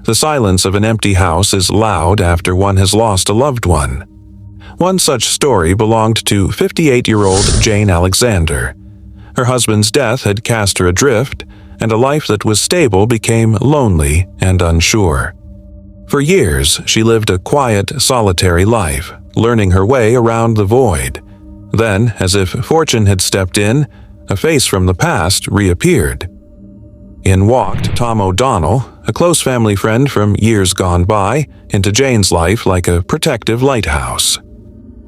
The silence of an empty house is loud after one has lost a loved one. One such story belonged to 58-year-old Jane Alexander. Her husband's death had cast her adrift, and a life that was stable became lonely and unsure. For years, she lived a quiet, solitary life, learning her way around the void. Then, as if fortune had stepped in, a face from the past reappeared. In walked Tom O'Donnell, a close family friend from years gone by, into Jane's life like a protective lighthouse.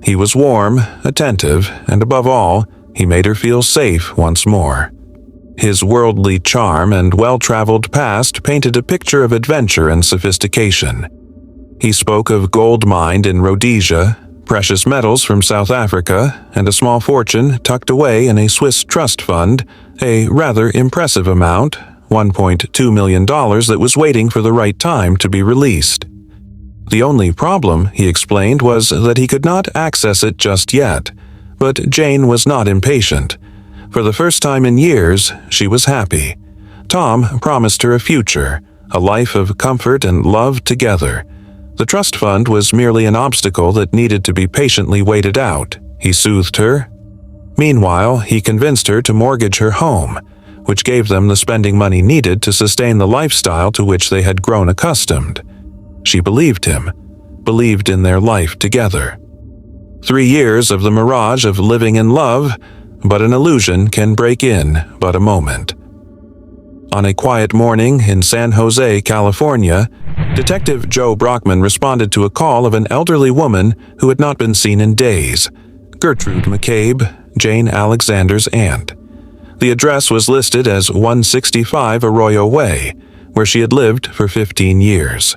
He was warm, attentive, and above all, he made her feel safe once more. His worldly charm and well-traveled past painted a picture of adventure and sophistication. He spoke of gold mined in Rhodesia, precious metals from South Africa, and a small fortune tucked away in a Swiss trust fund, a rather impressive amount, $1.2 million that was waiting for the right time to be released. The only problem, he explained, was that he could not access it just yet. But Jane was not impatient. For the first time in years, she was happy. Tom promised her a future, a life of comfort and love together. The trust fund was merely an obstacle that needed to be patiently waited out, he soothed her. Meanwhile, he convinced her to mortgage her home, which gave them the spending money needed to sustain the lifestyle to which they had grown accustomed. She believed him, believed in their life together. 3 years of the mirage of living in love, but an illusion can break in but a moment. On a quiet morning in San Jose, California, Detective Joe Brockman responded to a call of an elderly woman who had not been seen in days, Gertrude McCabe, Jane Alexander's aunt. The address was listed as 165 Arroyo Way, where she had lived for 15 years.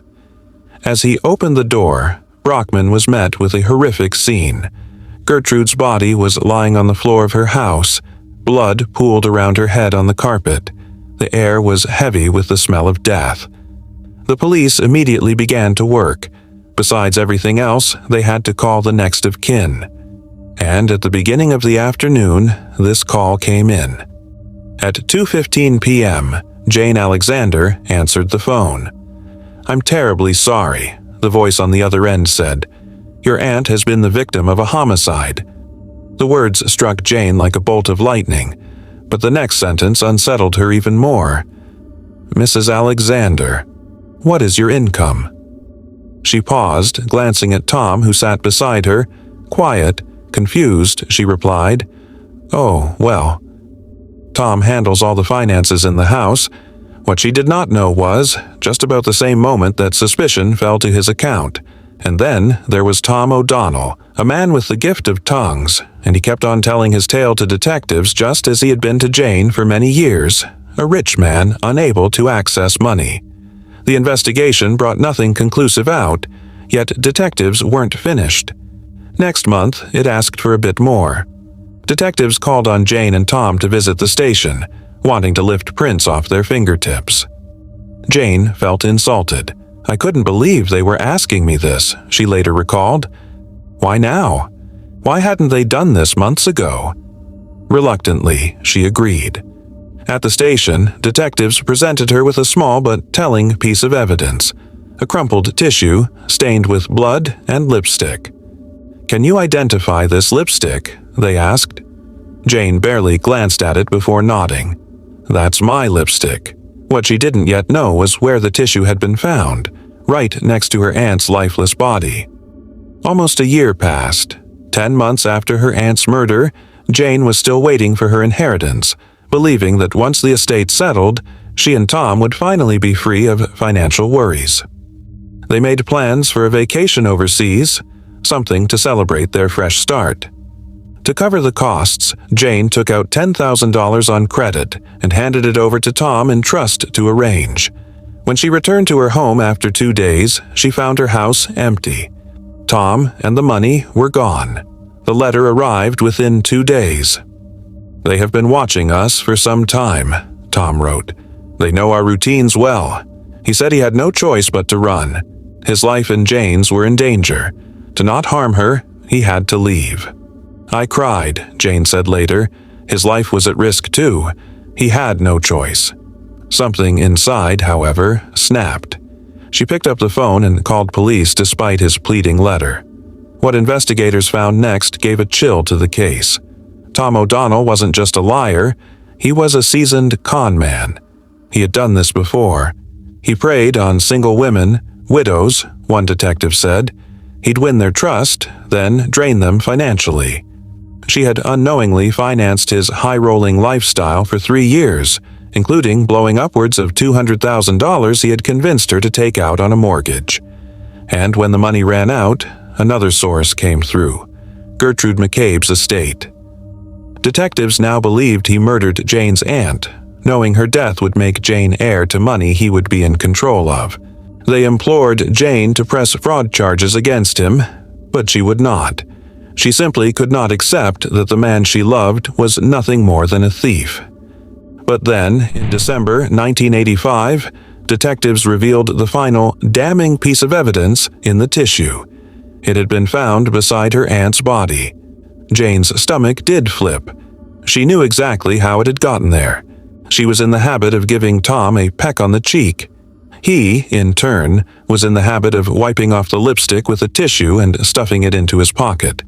As he opened the door, Brockman was met with a horrific scene. Gertrude's body was lying on the floor of her house, blood pooled around her head on the carpet. The air was heavy with the smell of death. The police immediately began to work. Besides everything else, they had to call the next of kin. And at the beginning of the afternoon, this call came in. At 2:15 p.m., Jane Alexander answered the phone. "I'm terribly sorry," the voice on the other end said. "Your aunt has been the victim of a homicide." The words struck Jane like a bolt of lightning, but the next sentence unsettled her even more. "Mrs. Alexander, what is your income?" She paused, glancing at Tom, who sat beside her. Quiet, confused, she replied, "Oh, well. Tom handles all the finances in the house." What she did not know was, just about the same moment that suspicion fell to his account. And then there was Tom O'Donnell, a man with the gift of tongues, and he kept on telling his tale to detectives just as he had been to Jane for many years, a rich man unable to access money. The investigation brought nothing conclusive out, yet detectives weren't finished. Next month, it asked for a bit more. Detectives called on Jane and Tom to visit the station, wanting to lift prints off their fingertips. Jane felt insulted. "I couldn't believe they were asking me this," she later recalled. "Why now? Why hadn't they done this months ago?" Reluctantly, she agreed. At the station, detectives presented her with a small but telling piece of evidence, a crumpled tissue stained with blood and lipstick. "Can you identify this lipstick?" they asked. Jane barely glanced at it before nodding. "That's my lipstick." What she didn't yet know was where the tissue had been found, right next to her aunt's lifeless body. Almost a year passed. 10 months after her aunt's murder, Jane was still waiting for her inheritance, believing that once the estate settled, she and Tom would finally be free of financial worries. They made plans for a vacation overseas, something to celebrate their fresh start. To cover the costs, Jane took out $10,000 on credit and handed it over to Tom in trust to arrange. When she returned to her home after 2 days, she found her house empty. Tom and the money were gone. The letter arrived within 2 days. "They have been watching us for some time," Tom wrote. "They know our routines well." He said he had no choice but to run. His life and Jane's were in danger. To not harm her, he had to leave. "I cried," Jane said later. His life was at risk too. He had no choice. Something inside, however, snapped. She picked up the phone and called police despite his pleading letter. What investigators found next gave a chill to the case. Tom O'Donnell wasn't just a liar, he was a seasoned con man. He had done this before. He preyed on single women, widows, one detective said. He'd win their trust, then drain them financially. She had unknowingly financed his high-rolling lifestyle for 3 years, including blowing upwards of $200,000 he had convinced her to take out on a mortgage. And when the money ran out, another source came through: Gertrude McCabe's estate. Detectives now believed he murdered Jane's aunt, knowing her death would make Jane heir to money he would be in control of. They implored Jane to press fraud charges against him, but she would not. She simply could not accept that the man she loved was nothing more than a thief. But then, in December 1985, detectives revealed the final damning piece of evidence in the tissue. It had been found beside her aunt's body. Jane's stomach did flip. She knew exactly how it had gotten there. She was in the habit of giving Tom a peck on the cheek. He, in turn, was in the habit of wiping off the lipstick with a tissue and stuffing it into his pocket.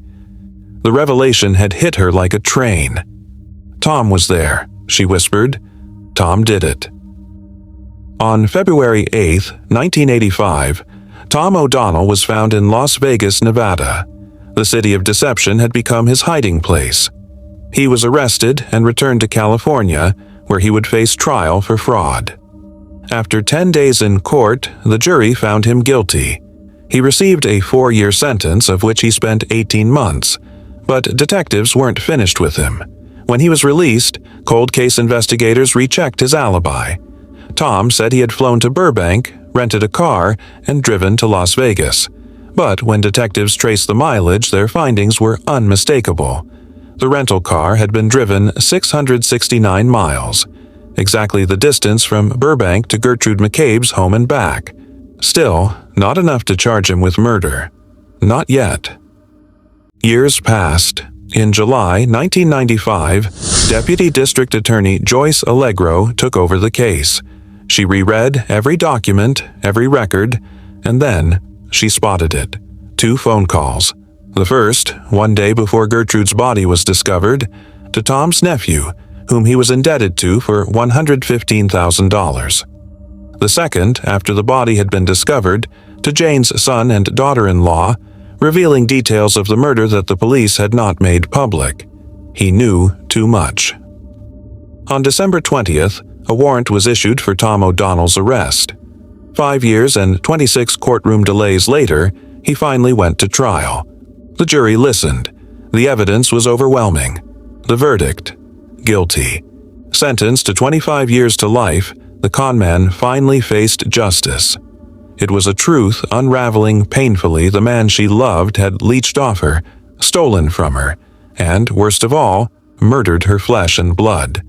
The revelation had hit her like a train. "Tom was there," she whispered. "Tom did it." On February 8, 1985, Tom O'Donnell was found in Las Vegas, Nevada. The city of deception had become his hiding place. He was arrested and returned to California, where he would face trial for fraud. After 10 days in court, the jury found him guilty. He received a 4-year sentence, of which he spent 18 months. But detectives weren't finished with him. When he was released, cold case investigators rechecked his alibi. Tom said he had flown to Burbank, rented a car, and driven to Las Vegas. But when detectives traced the mileage, their findings were unmistakable. The rental car had been driven 669 miles, exactly the distance from Burbank to Gertrude McCabe's home and back. Still, not enough to charge him with murder. Not yet. Years passed. In July 1995, Deputy District Attorney Joyce Allegro took over the case. She reread every document, every record, and then she spotted it. 2 phone calls. The first, one day before Gertrude's body was discovered, to Tom's nephew, whom he was indebted to for $115,000. The second, after the body had been discovered, to Jane's son and daughter-in-law, revealing details of the murder that the police had not made public. He knew too much. On December 20th, a warrant was issued for Tom O'Donnell's arrest. 5 years and 26 courtroom delays later, he finally went to trial. The jury listened. The evidence was overwhelming. The verdict: guilty. Sentenced to 25 years to life, the conman finally faced justice. It was a truth unraveling painfully. The man she loved had leached off her, stolen from her, and, worst of all, murdered her flesh and blood.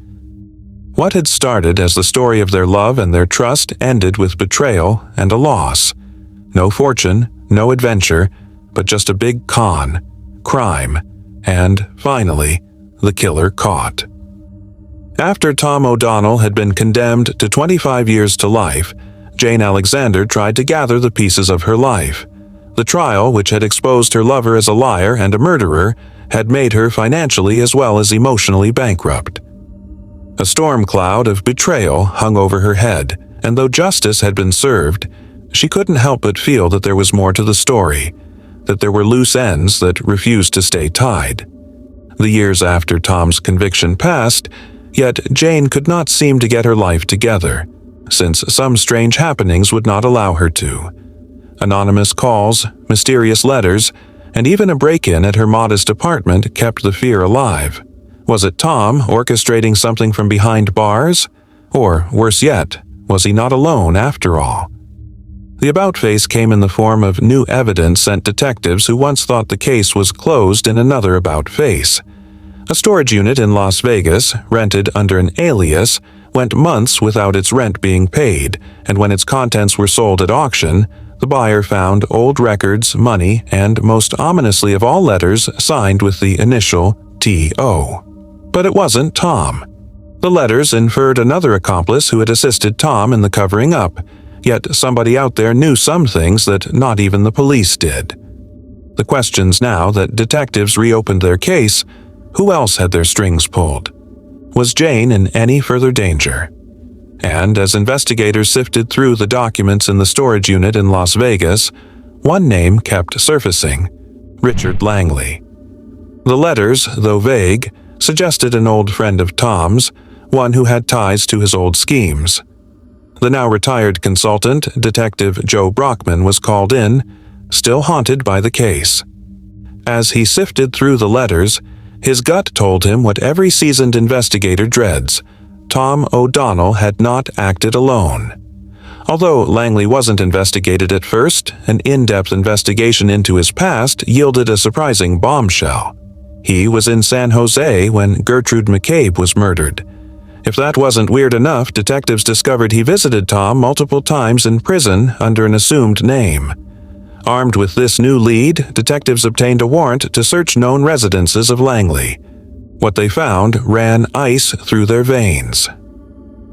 What had started as the story of their love and their trust ended with betrayal and a loss. No fortune, no adventure, but just a big con, crime, and, finally, the killer caught. After Tom O'Donnell had been condemned to 25 years to life, Jane Alexander tried to gather the pieces of her life. The trial, which had exposed her lover as a liar and a murderer, had made her financially as well as emotionally bankrupt. A storm cloud of betrayal hung over her head, and though justice had been served, she couldn't help but feel that there was more to the story, that there were loose ends that refused to stay tied. The years after Tom's conviction passed, yet Jane could not seem to get her life together, since some strange happenings would not allow her to. Anonymous calls, mysterious letters, and even a break-in at her modest apartment kept the fear alive. Was it Tom orchestrating something from behind bars? Or, worse yet, was he not alone after all? The about-face came in the form of new evidence sent detectives who once thought the case was closed in another about-face. A storage unit in Las Vegas, rented under an alias, went months without its rent being paid, and when its contents were sold at auction, the buyer found old records, money, and, most ominously of all, letters signed with the initial T.O. But it wasn't Tom. The letters inferred another accomplice who had assisted Tom in the covering up, Yet somebody out there knew some things that not even the police did. The questions now that detectives reopened their case: who else had their strings pulled? Was Jane in any further danger? And as investigators sifted through the documents in the storage unit in Las Vegas, one name kept surfacing: Richard Langley. The letters, though vague, suggested an old friend of Tom's, one who had ties to his old schemes. The now retired consultant, Detective Joe Brockman, was called in, still haunted by the case. As he sifted through the letters, his gut told him what every seasoned investigator dreads: Tom O'Donnell had not acted alone. Although Langley wasn't investigated at first, an in-depth investigation into his past yielded a surprising bombshell. He was in San Jose when Gertrude McCabe was murdered. If that wasn't weird enough, detectives discovered he visited Tom multiple times in prison under an assumed name. Armed with this new lead, detectives obtained a warrant to search known residences of Langley. What they found ran ice through their veins.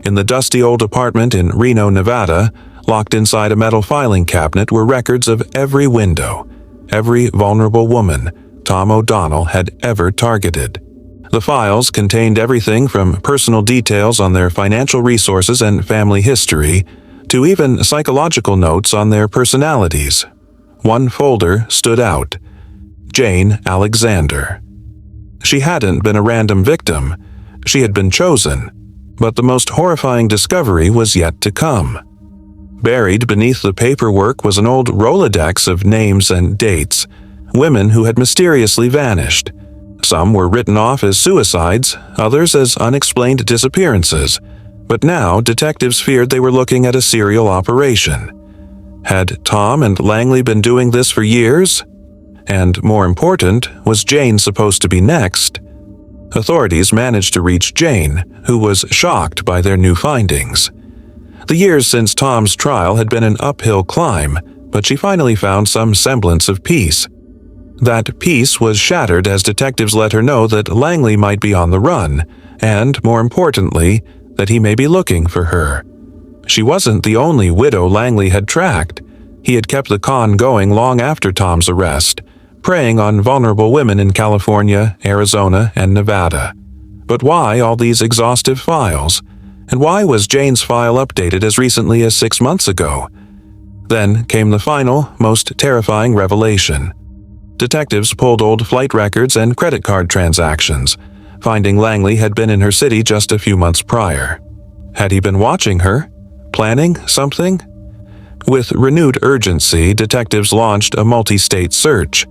In the dusty old apartment in Reno, Nevada, locked inside a metal filing cabinet were records of every window, every vulnerable woman Tom O'Donnell had ever targeted. The files contained everything from personal details on their financial resources and family history to even psychological notes on their personalities. One folder stood out: Jane Alexander. She hadn't been a random victim. She had been chosen. But the most horrifying discovery was yet to come. Buried beneath the paperwork was an old Rolodex of names and dates, women who had mysteriously vanished. Some were written off as suicides, others as unexplained disappearances, but now detectives feared they were looking at a serial operation. Had Tom and Langley been doing this for years? And more important, was Jane supposed to be next? Authorities managed to reach Jane, who was shocked by their new findings. The years since Tom's trial had been an uphill climb, but she finally found some semblance of peace. That peace was shattered as detectives let her know that Langley might be on the run, and, more importantly, that he may be looking for her. She wasn't the only widow Langley had tracked. He had kept the con going long after Tom's arrest, preying on vulnerable women in California, Arizona, and Nevada. But why all these exhaustive files? And why was Jane's file updated as recently as 6 months ago? Then came the final, most terrifying revelation. Detectives pulled old flight records and credit card transactions, finding Langley had been in her city just a few months prior. Had he been watching her? Planning something? With renewed urgency, detectives launched a multi-state search.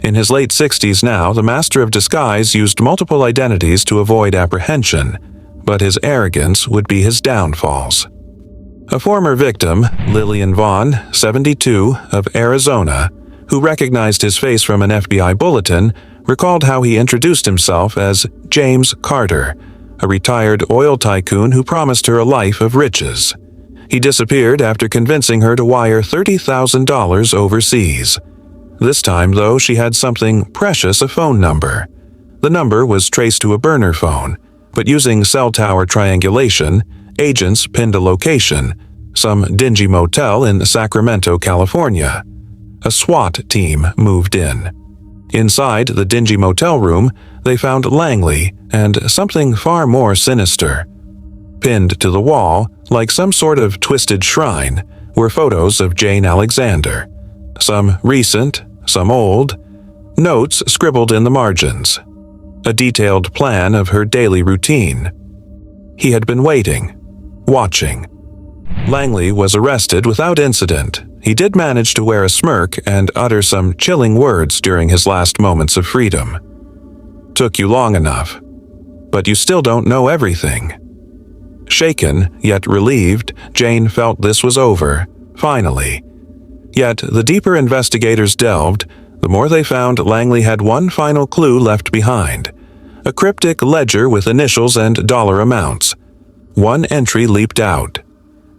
In his late 60s now, the master of disguise used multiple identities to avoid apprehension, but his arrogance would be his downfalls. A former victim, Lillian Vaughn, 72, of Arizona, who recognized his face from an FBI bulletin, recalled how he introduced himself as James Carter, a retired oil tycoon who promised her a life of riches. He disappeared after convincing her to wire $30,000 overseas. This time, though, she had something precious: a phone number. The number was traced to a burner phone, but using cell tower triangulation, agents pinned a location: some dingy motel in Sacramento, California. A SWAT team moved in. Inside the dingy motel room, they found Langley and something far more sinister. Pinned to the wall, like some sort of twisted shrine, were photos of Jane Alexander. Some recent, some old, notes scribbled in the margins. A detailed plan of her daily routine. He had been waiting, watching. Langley was arrested without incident. He did manage to wear a smirk and utter some chilling words during his last moments of freedom. Took you long enough, but you still don't know everything. Shaken, yet relieved, Jane felt this was over, finally. Yet, the deeper investigators delved, the more they found Langley had one final clue left behind: a cryptic ledger with initials and dollar amounts. One entry leaped out: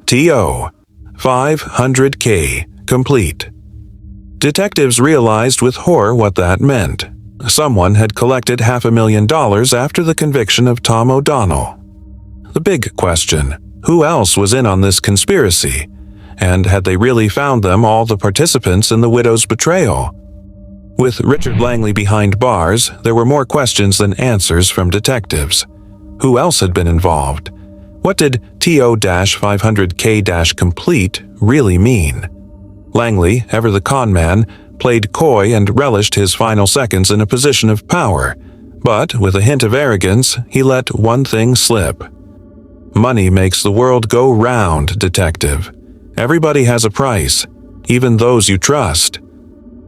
T.O. 500K, complete. Detectives realized with horror what that meant. Someone had collected $500,000 after the conviction of Tom O'Donnell. The big question: who else was in on this conspiracy? And had they really found them all the participants in the widow's betrayal? With Richard Langley behind bars, there were more questions than answers from detectives. Who else had been involved? What did TO-500K-complete really mean? Langley, ever the con man, played coy and relished his final seconds in a position of power, but with a hint of arrogance, he let one thing slip. Money makes the world go round, detective. Everybody has a price, even those you trust.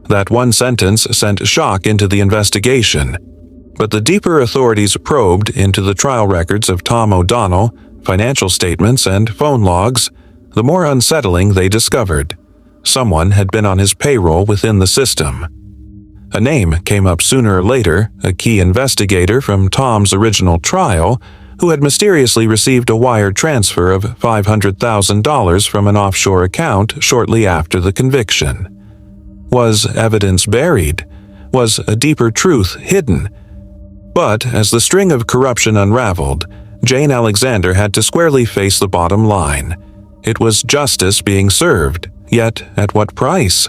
That one sentence sent shock into the investigation, but the deeper authorities probed into the trial records of Tom O'Donnell, financial statements, and phone logs, the more unsettling they discovered. Someone had been on his payroll within the system. A name came up sooner or later, a key investigator from Tom's original trial, who had mysteriously received a wire transfer of $500,000 from an offshore account shortly after the conviction. Was evidence buried? Was a deeper truth hidden? But as the string of corruption unraveled, Jane Alexander had to squarely face the bottom line. It was justice being served, yet at what price?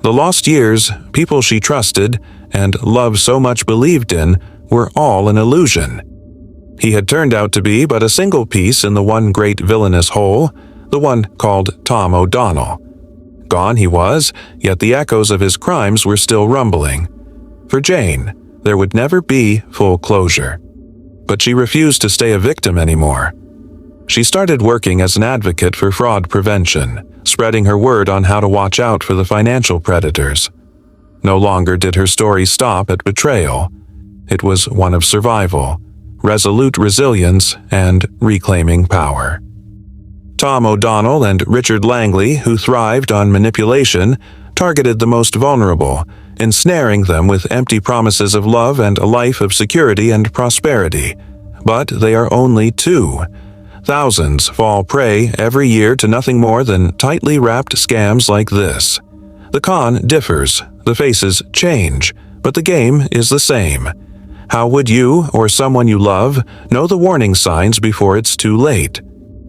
The lost years, people she trusted, and love so much believed in were all an illusion. He had turned out to be but a single piece in the one great villainous whole, the one called Tom O'Donnell. Gone he was, yet the echoes of his crimes were still rumbling. For Jane, there would never be full closure. But she refused to stay a victim anymore. She started working as an advocate for fraud prevention, spreading her word on how to watch out for the financial predators. No longer did her story stop at betrayal. It was one of survival, resolute resilience, and reclaiming power. Tom O'Donnell and Richard Langley, who thrived on manipulation, targeted the most vulnerable, ensnaring them with empty promises of love and a life of security and prosperity. But they are only two. Thousands fall prey every year to nothing more than tightly wrapped scams like this. The con differs, the faces change, but the game is the same. How would you, or someone you love, know the warning signs before it's too late?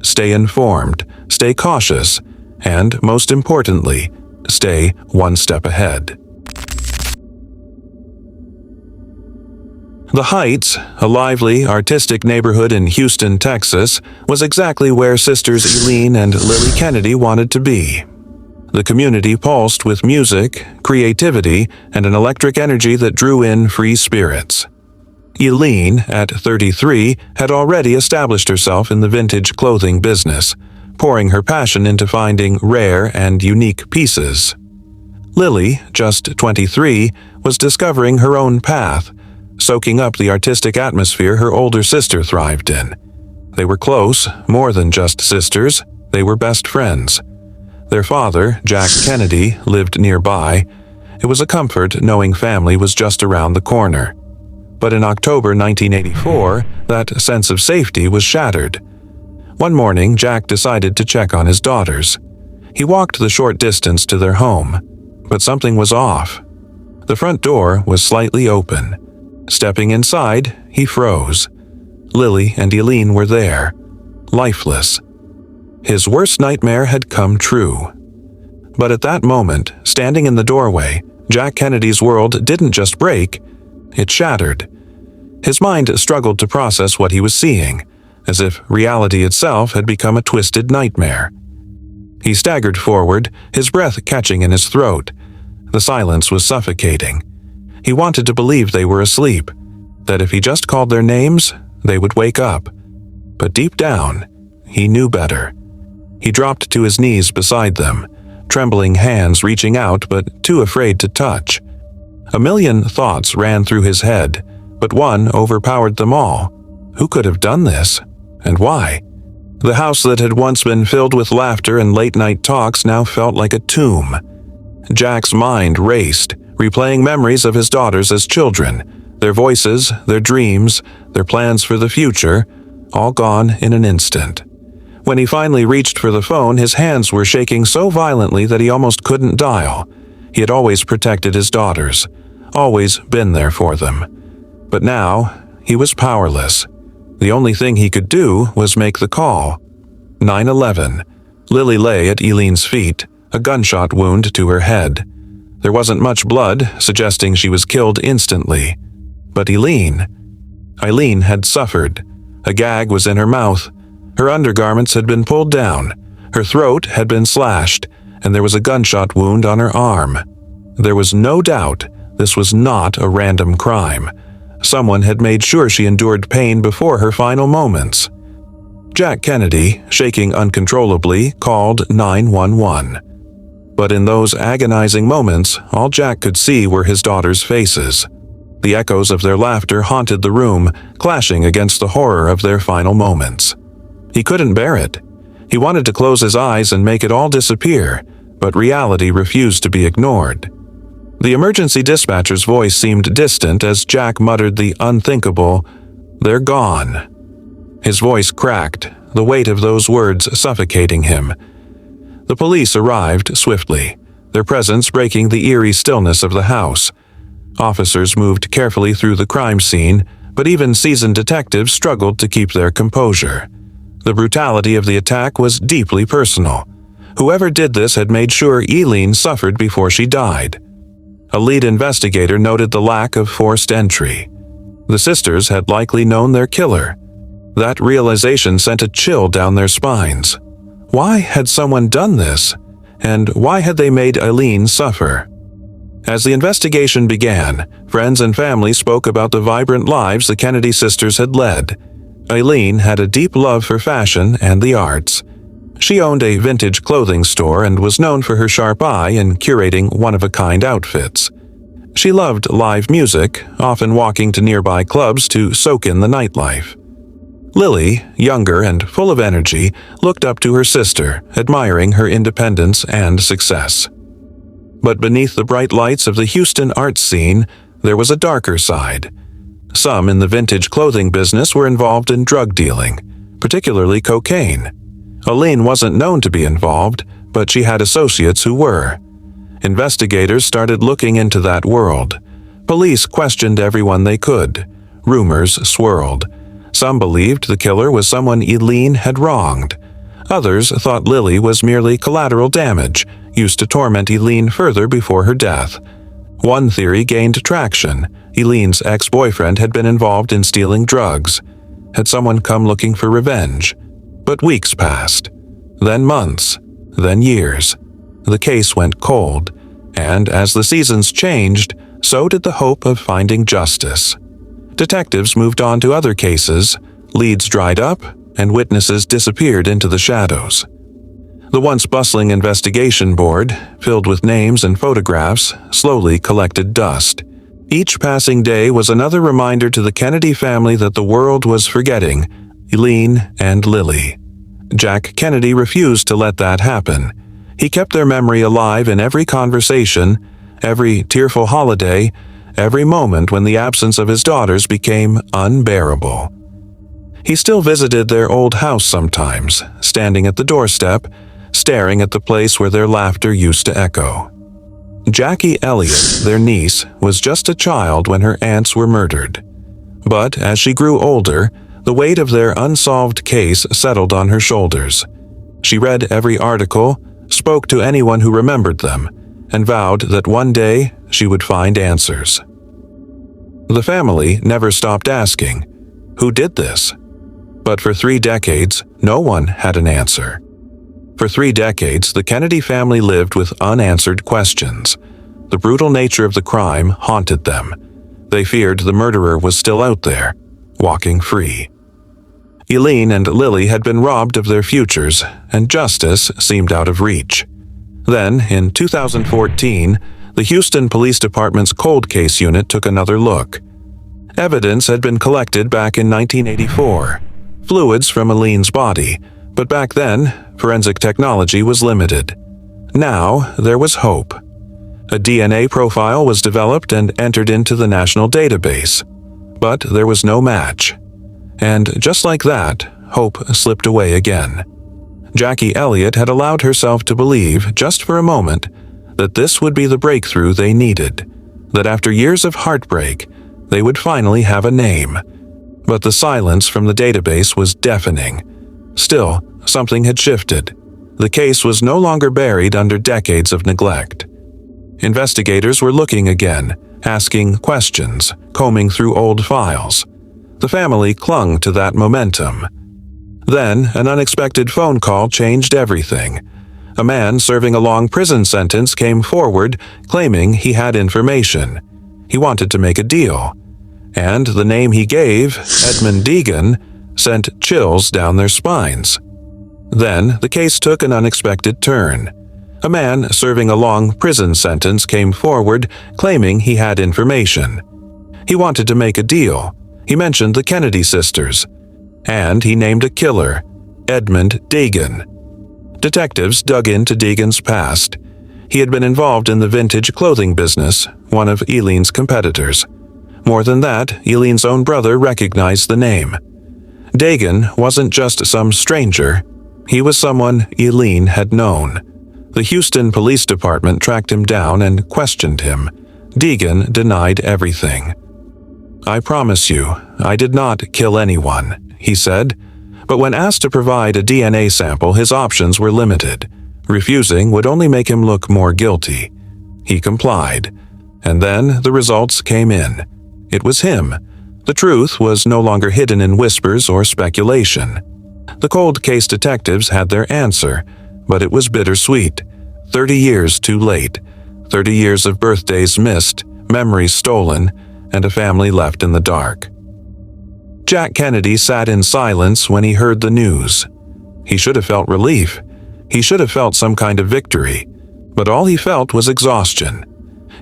Stay informed, stay cautious, and, most importantly, stay one step ahead. The Heights, a lively, artistic neighborhood in Houston, Texas, was exactly where sisters Eileen and Lily Kennedy wanted to be. The community pulsed with music, creativity, and an electric energy that drew in free spirits. Eileen, at 33, had already established herself in the vintage clothing business, pouring her passion into finding rare and unique pieces. Lily, just 23, was discovering her own path, soaking up the artistic atmosphere her older sister thrived in. They were close, more than just sisters, they were best friends. Their father, Jack Kennedy, lived nearby. It was a comfort knowing family was just around the corner. But in October 1984, that sense of safety was shattered. One morning, Jack decided to check on his daughters. He walked the short distance to their home, but something was off. The front door was slightly open. Stepping inside, he froze. Lily and Eileen were there, lifeless. His worst nightmare had come true. But at that moment, standing in the doorway, Jack Kennedy's world didn't just break, it shattered. His mind struggled to process what he was seeing, as if reality itself had become a twisted nightmare. He staggered forward, his breath catching in his throat. The silence was suffocating. He wanted to believe they were asleep, that if he just called their names, they would wake up. But deep down, he knew better. He dropped to his knees beside them, trembling hands reaching out but too afraid to touch. A million thoughts ran through his head, but one overpowered them all. Who could have done this? And why? The house that had once been filled with laughter and late-night talks now felt like a tomb. Jack's mind raced, replaying memories of his daughters as children, their voices, their dreams, their plans for the future, all gone in an instant. When he finally reached for the phone, his hands were shaking so violently that he almost couldn't dial. He had always protected his daughters, always been there for them. But now, he was powerless. The only thing he could do was make the call. 911. Lily lay at Eileen's feet, a gunshot wound to her head. There wasn't much blood, suggesting she was killed instantly. But Eileen had suffered. A gag was in her mouth. Her undergarments had been pulled down. Her throat had been slashed, and there was a gunshot wound on her arm. There was no doubt this was not a random crime. Someone had made sure she endured pain before her final moments. Jack Kennedy, shaking uncontrollably, called 911. But in those agonizing moments, all Jack could see were his daughters' faces. The echoes of their laughter haunted the room, clashing against the horror of their final moments. He couldn't bear it. He wanted to close his eyes and make it all disappear, but reality refused to be ignored. The emergency dispatcher's voice seemed distant as Jack muttered the unthinkable, "They're gone." His voice cracked, the weight of those words suffocating him. The police arrived swiftly, their presence breaking the eerie stillness of the house. Officers moved carefully through the crime scene, but even seasoned detectives struggled to keep their composure. The brutality of the attack was deeply personal. Whoever did this had made sure Eileen suffered before she died. A lead investigator noted the lack of forced entry. The sisters had likely known their killer. That realization sent a chill down their spines. Why had someone done this? And why had they made Eileen suffer? As the investigation began, friends and family spoke about the vibrant lives the Kennedy sisters had led. Eileen had a deep love for fashion and the arts. She owned a vintage clothing store and was known for her sharp eye in curating one-of-a-kind outfits. She loved live music, often walking to nearby clubs to soak in the nightlife. Lily, younger and full of energy, looked up to her sister, admiring her independence and success. But beneath the bright lights of the Houston art scene, there was a darker side. Some in the vintage clothing business were involved in drug dealing, particularly cocaine. Eileen wasn't known to be involved, but she had associates who were. Investigators started looking into that world. Police questioned everyone they could. Rumors swirled. Some believed the killer was someone Eileen had wronged. Others thought Lily was merely collateral damage, used to torment Eileen further before her death. One theory gained traction. Eileen's ex-boyfriend had been involved in stealing drugs. Had someone come looking for revenge? But weeks passed. Then months. Then years. The case went cold. And as the seasons changed, so did the hope of finding justice. Detectives moved on to other cases, leads dried up, and witnesses disappeared into the shadows. The once bustling investigation board, filled with names and photographs, slowly collected dust. Each passing day was another reminder to the Kennedy family that the world was forgetting Eileen and Lily. Jack Kennedy refused to let that happen. He kept their memory alive in every conversation, every tearful holiday, every moment when the absence of his daughters became unbearable. He still visited their old house sometimes, standing at the doorstep, staring at the place where their laughter used to echo. Jackie Elliott, their niece, was just a child when her aunts were murdered. But as she grew older, the weight of their unsolved case settled on her shoulders. She read every article, spoke to anyone who remembered them, and vowed that one day she would find answers. The family never stopped asking, who did this? But for 3 decades, no one had an answer. For 3 decades, the Kennedy family lived with unanswered questions. The brutal nature of the crime haunted them. They feared the murderer was still out there, walking free. Eileen and Lily had been robbed of their futures, and justice seemed out of reach. Then, in 2014, the Houston Police Department's cold case unit took another look. Evidence had been collected back in 1984, fluids from Eileen's body, but back then, forensic technology was limited. Now, there was hope. A DNA profile was developed and entered into the national database, but there was no match. And just like that, hope slipped away again. Jackie Elliott had allowed herself to believe, just for a moment, that this would be the breakthrough they needed, that after years of heartbreak, they would finally have a name. But the silence from the database was deafening. Still, something had shifted. The case was no longer buried under decades of neglect. Investigators were looking again, asking questions, combing through old files. The family clung to that momentum. Then, an unexpected phone call changed everything. A man serving a long prison sentence came forward, claiming he had information. He wanted to make a deal. And the name he gave, Edmund Deegan, sent chills down their spines. Then, the case took an unexpected turn. A man serving a long prison sentence came forward, claiming he had information. He wanted to make a deal. He mentioned the Kennedy sisters. And he named a killer, Edmund Deegan. Detectives dug into Deegan's past. He had been involved in the vintage clothing business, one of Eileen's competitors. More than that, Eileen's own brother recognized the name. Deegan wasn't just some stranger. He was someone Eileen had known. The Houston Police Department tracked him down and questioned him. Deegan denied everything. "I promise you, I did not kill anyone," he said. But when asked to provide a DNA sample, his options were limited. Refusing would only make him look more guilty. He complied. And then the results came in. It was him. The truth was no longer hidden in whispers or speculation. The cold case detectives had their answer, but it was bittersweet. 30 years too late. 30 years of birthdays missed, memories stolen, and a family left in the dark. Jack Kennedy sat in silence when he heard the news. He should have felt relief. He should have felt some kind of victory. But all he felt was exhaustion.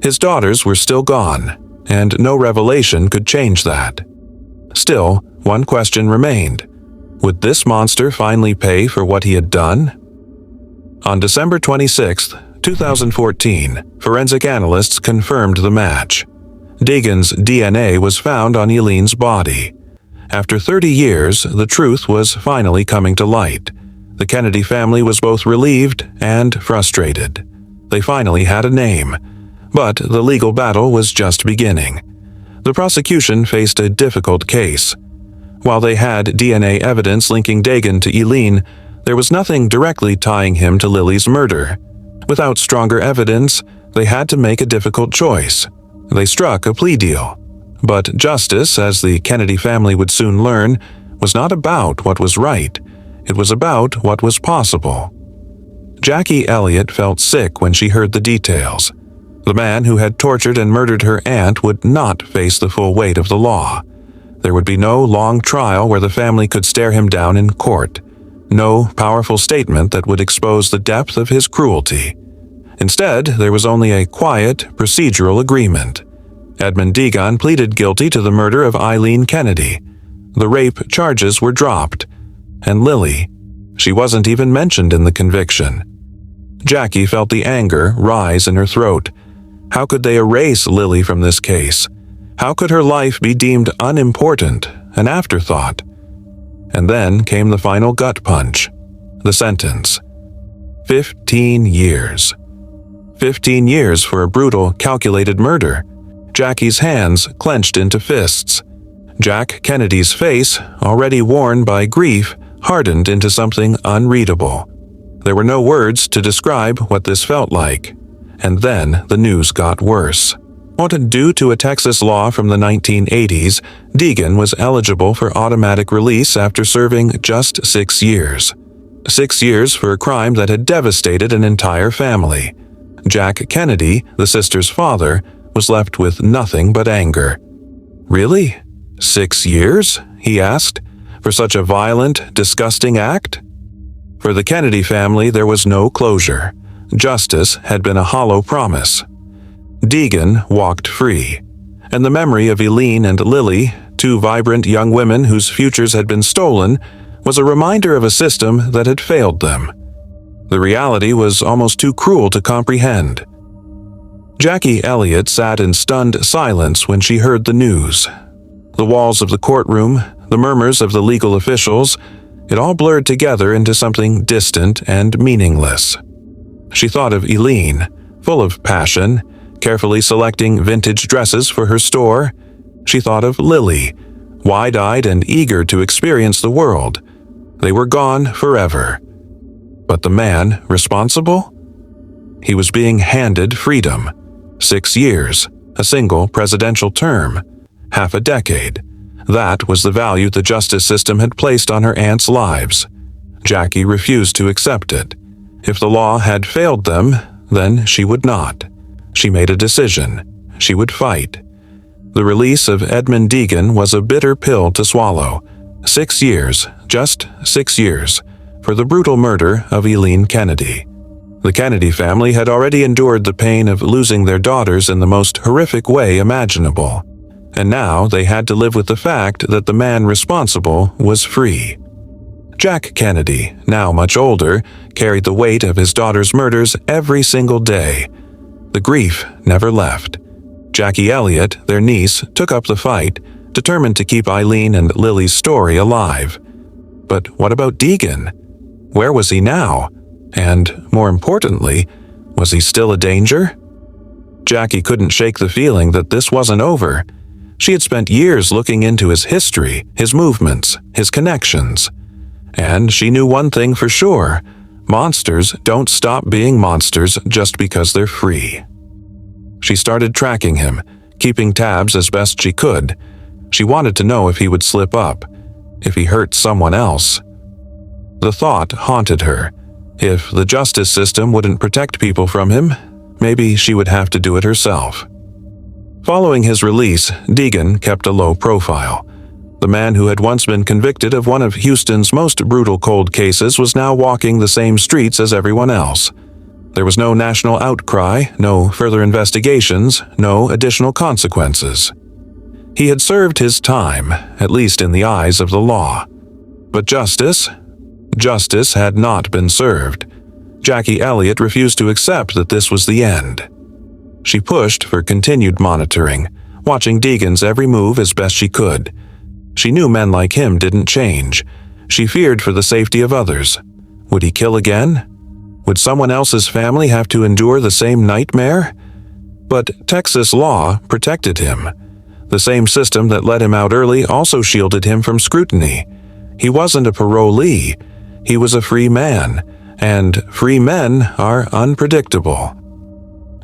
His daughters were still gone, and no revelation could change that. Still, one question remained. Would this monster finally pay for what he had done? On December 26, 2014, forensic analysts confirmed the match. Deegan's DNA was found on Eileen's body. After 30 years, the truth was finally coming to light. The Kennedy family was both relieved and frustrated. They finally had a name. But the legal battle was just beginning. The prosecution faced a difficult case. While they had DNA evidence linking Deegan to Eileen, there was nothing directly tying him to Lily's murder. Without stronger evidence, they had to make a difficult choice. They struck a plea deal. But justice, as the Kennedy family would soon learn, was not about what was right. It was about what was possible. Jackie Elliott felt sick when she heard the details. The man who had tortured and murdered her aunt would not face the full weight of the law. There would be no long trial where the family could stare him down in court. No powerful statement that would expose the depth of his cruelty. Instead, there was only a quiet, procedural agreement. Edmund Deegan pleaded guilty to the murder of Eileen Kennedy. The rape charges were dropped. And Lily, she wasn't even mentioned in the conviction. Jackie felt the anger rise in her throat. How could they erase Lily from this case? How could her life be deemed unimportant, an afterthought? And then came the final gut punch. The sentence. 15 years. 15 years for a brutal, calculated murder. Jackie's hands clenched into fists. Jack Kennedy's face, already worn by grief, hardened into something unreadable. There were no words to describe what this felt like. And then the news got worse. Due to a Texas law from the 1980s, Deegan was eligible for automatic release after serving just 6 years. 6 years for a crime that had devastated an entire family. Jack Kennedy, the sister's father, was left with nothing but anger. "Really? 6 years?" he asked. "For such a violent, disgusting act?" For the Kennedy family, there was no closure. Justice had been a hollow promise. Deegan walked free, and the memory of Eileen and Lily, two vibrant young women whose futures had been stolen, was a reminder of a system that had failed them. The reality was almost too cruel to comprehend. Jackie Elliott sat in stunned silence when she heard the news. The walls of the courtroom, the murmurs of the legal officials, it all blurred together into something distant and meaningless. She thought of Eileen, full of passion, carefully selecting vintage dresses for her store. She thought of Lily, wide-eyed and eager to experience the world. They were gone forever. But the man responsible? He was being handed freedom. 6 years, a single presidential term, half a decade. That was the value the justice system had placed on her aunt's lives. Jackie refused to accept it. If the law had failed them, then she would not. She made a decision. She would fight. The release of Edmund Deegan was a bitter pill to swallow. 6 years, just 6 years, for the brutal murder of Eileen Kennedy. The Kennedy family had already endured the pain of losing their daughters in the most horrific way imaginable. And now they had to live with the fact that the man responsible was free. Jack Kennedy, now much older, carried the weight of his daughter's murders every single day. The grief never left. Jackie Elliott, their niece, took up the fight, determined to keep Eileen and Lily's story alive. But what about Deegan? Where was he now? And, more importantly, was he still a danger? Jackie couldn't shake the feeling that this wasn't over. She had spent years looking into his history, his movements, his connections. And she knew one thing for sure: monsters don't stop being monsters just because they're free. She started tracking him, keeping tabs as best she could. She wanted to know if he would slip up, if he hurt someone else. The thought haunted her. If the justice system wouldn't protect people from him, maybe she would have to do it herself. Following his release, Deegan kept a low profile. The man who had once been convicted of one of Houston's most brutal cold cases was now walking the same streets as everyone else. There was no national outcry, no further investigations, no additional consequences. He had served his time, at least in the eyes of the law. But justice had not been served. Jackie Elliott refused to accept that this was the end. She pushed for continued monitoring, watching Deegan's every move as best she could. She knew men like him didn't change. She feared for the safety of others. Would he kill again? Would someone else's family have to endure the same nightmare? But Texas law protected him. The same system that let him out early also shielded him from scrutiny. He wasn't a parolee. He was a free man, and free men are unpredictable.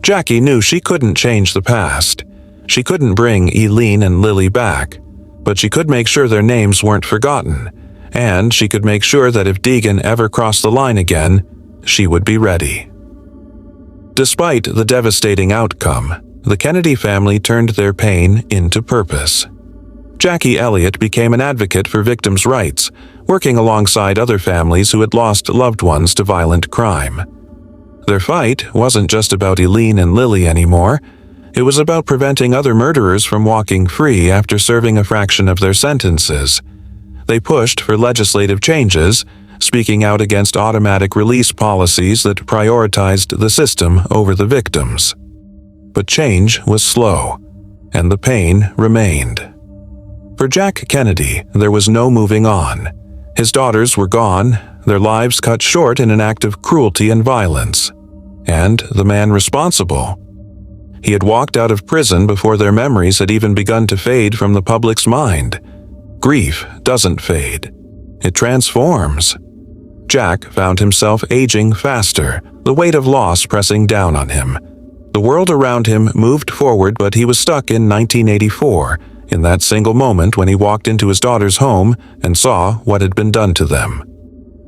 Jackie knew she couldn't change the past. She couldn't bring Eileen and Lily back, but she could make sure their names weren't forgotten, and she could make sure that if Deegan ever crossed the line again, she would be ready. Despite the devastating outcome, the Kennedy family turned their pain into purpose. Jackie Elliott became an advocate for victims' rights, working alongside other families who had lost loved ones to violent crime. Their fight wasn't just about Eileen and Lily anymore. It was about preventing other murderers from walking free after serving a fraction of their sentences. They pushed for legislative changes, speaking out against automatic release policies that prioritized the system over the victims. But change was slow, and the pain remained. For Jack Kennedy, there was no moving on. His daughters were gone, their lives cut short in an act of cruelty and violence. And the man responsible. He had walked out of prison before their memories had even begun to fade from the public's mind. Grief doesn't fade. It transforms. Jack found himself aging faster, the weight of loss pressing down on him. The world around him moved forward, but he was stuck in 1984, in that single moment when he walked into his daughter's home and saw what had been done to them.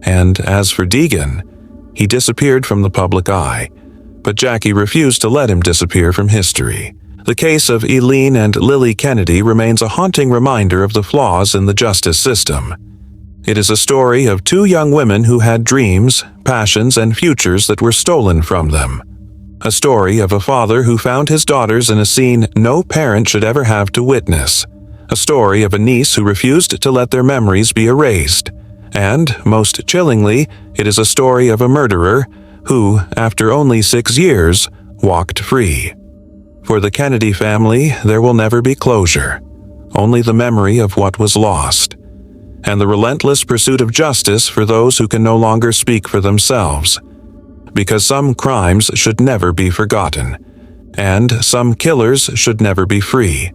And as for Deegan, he disappeared from the public eye, but Jackie refused to let him disappear from history. The case of Eileen and Lily Kennedy remains a haunting reminder of the flaws in the justice system. It is a story of two young women who had dreams, passions, and futures that were stolen from them. A story of a father who found his daughters in a scene no parent should ever have to witness. A story of a niece who refused to let their memories be erased. And, most chillingly, it is a story of a murderer who, after only 6 years, walked free. For the Kennedy family, there will never be closure, only the memory of what was lost, and the relentless pursuit of justice for those who can no longer speak for themselves. Because some crimes should never be forgotten, and some killers should never be free.